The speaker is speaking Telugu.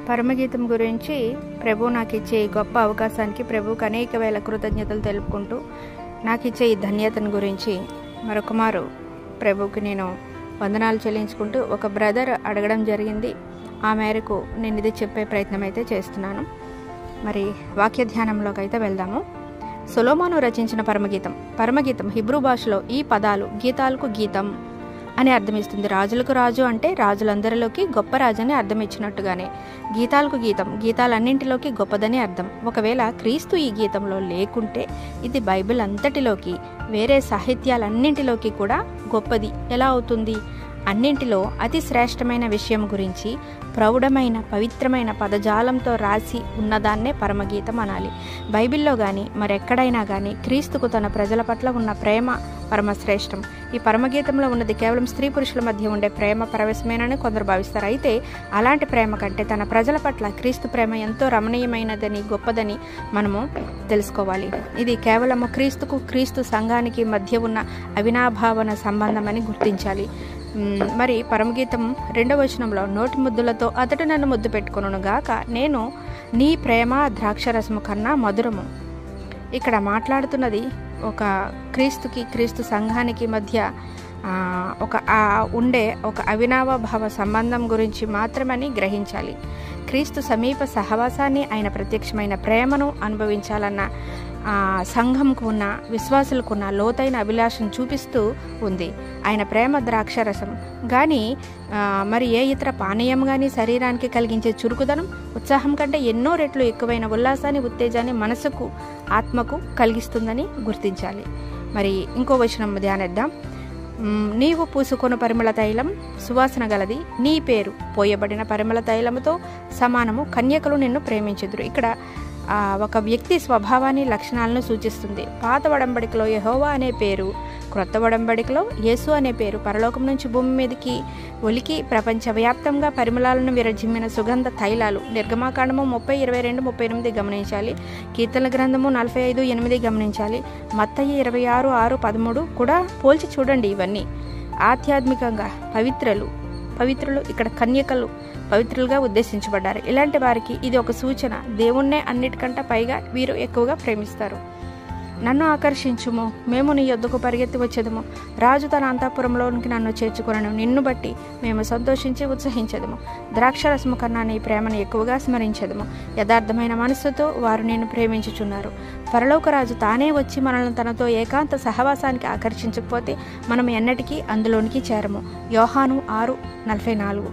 పరమగీతం గురించి ప్రభు నాకు ఇచ్చే ఈ గొప్ప అవకాశానికి ప్రభువుకు అనేక వేల కృతజ్ఞతలు తెలుపుకుంటూ నాకు ఇచ్చే ఈ ధన్యతను గురించి మరొకమారు ప్రభువుకి నేను వందనాలు చెల్లించుకుంటూ ఒక బ్రదర్ అడగడం జరిగింది. ఆ మేరకు నేను ఇది చెప్పే ప్రయత్నం అయితే చేస్తున్నాను. మరి వాక్య ధ్యానంలోకి అయితే వెళ్దాము. సొలొమోను రచించిన పరమగీతం హిబ్రూ భాషలో ఈ పదాలు గీతాలకు గీతం అని అర్థమిస్తుంది. రాజులకు రాజు అంటే రాజులందరిలోకి గొప్ప రాజు అని అర్థం ఇచ్చినట్టుగానే గీతాలకు గీతం గీతాలన్నింటిలోకి గొప్పదని అర్థం. ఒకవేళ క్రీస్తు ఈ గీతంలో లేకుంటే ఇది బైబిల్ అంతటిలోకి వేరే సాహిత్యాలన్నింటిలోకి కూడా గొప్పది ఎలా అవుతుంది? అన్నింటిలో అతి శ్రేష్టమైన విషయం గురించి ప్రౌఢమైన పవిత్రమైన పదజాలంతో రాసి ఉన్నదాన్నే పరమగీతం అనాలి. బైబిల్లో కానీ మరెక్కడైనా కానీ క్రీస్తుకు తన ప్రజల పట్ల ఉన్న ప్రేమ పరమశ్రేష్టం. ఈ పరమగీతంలో ఉన్నది కేవలం స్త్రీ పురుషుల మధ్య ఉండే ప్రేమ పరవశమేనని కొందరు భావిస్తారు. అయితే అలాంటి ప్రేమ కంటే తన ప్రజల పట్ల క్రీస్తు ప్రేమ ఎంతో రమణీయమైనదని గొప్పదని మనము తెలుసుకోవాలి. ఇది కేవలము క్రీస్తు సంఘానికి మధ్య ఉన్న అవినాభావన సంబంధమని గుర్తించాలి. మరి పరమగీతం 2వ వచనంలో నోటి ముద్దులతో అతడు నన్ను ముద్దు పెట్టుకొనును గాక, నేను నీ ప్రేమ ద్రాక్షరసము కన్నా మధురము. ఇక్కడ మాట్లాడుతున్నది ఒక క్రీస్తు సంఘానికి మధ్య ఉండే ఒక అవినాభావ సంబంధం గురించి మాత్రమని గ్రహించాలి. క్రీస్తు సమీప సహవాసాన్ని, ఆయన ప్రత్యక్షమైన ప్రేమను అనుభవించాలన్న సంఘంకు ఉన్న విశ్వాసులకు ఉన్న లోతైన అభిలాషను చూపిస్తూ ఉంది. ఆయన ప్రేమ ద్రాక్షరసం కానీ మరి ఏ ఇతర పానీయం కానీ శరీరానికి కలిగించే చురుకుదనం, ఉత్సాహం కంటే ఎన్నో రెట్లు ఎక్కువైన ఉల్లాసాన్ని, ఉత్తేజాన్ని మనసుకు, ఆత్మకు కలిగిస్తుందని గుర్తించాలి. మరి ఇంకో వచనం ధ్యానిద్దాం. నీవు పూసుకొను పరిమళ తైలం సువాసన గలది, నీ పేరు పోయబడిన పరిమళ తైలముతో సమానము, కన్యకలు నిన్ను ప్రేమించుదురు. ఇక్కడ ఒక వ్యక్తి స్వభావాన్ని, లక్షణాలను సూచిస్తుంది. పాత ఒడంబడికలో యెహోవా అనే పేరు, క్రొత్త ఒడంబడికలో యేసు అనే పేరు పరలోకం నుంచి భూమి మీదకి ఒలికి ప్రపంచవ్యాప్తంగా పరిమళాలను విరజిమ్మిన సుగంధ తైలాలు. నిర్గమాకాండము 30:22-38 గమనించాలి. కీర్తనల గ్రంథము 45:8 గమనించాలి. మత్తయి 26:6-13 కూడా పోల్చి చూడండి. ఇవన్నీ ఆధ్యాత్మికంగా పవిత్రులు ఇక్కడ కన్యకలు పవిత్రులుగా ఉద్దేశించబడ్డారు. ఇలాంటి వారికి ఇది ఒక సూచన. దేవుణ్ణే అన్నిటికంటే పైగా వీరు ఎక్కువగా ప్రేమిస్తారు. నన్ను ఆకర్షించుము, మేము నీ యొద్దకు పరిగెత్తి వచ్చేదము. రాజు తన అంతఃపురంలోనికి నన్ను చేర్చుకొనను, నిన్ను బట్టి మేము సంతోషించి ఉత్సహించదము. ద్రాక్షరసము కన్నా నీ ప్రేమను ఎక్కువగా స్మరించదము. యథార్థమైన మనస్సుతో వారు నిన్ను ప్రేమించుచున్నారు. పరలోక రాజు తానే వచ్చి మనల్ని తనతో ఏకాంత సహవాసానికి ఆకర్షించకపోతే మనం ఎన్నటికీ అందులోనికి చేరము. యోహాను 6:44.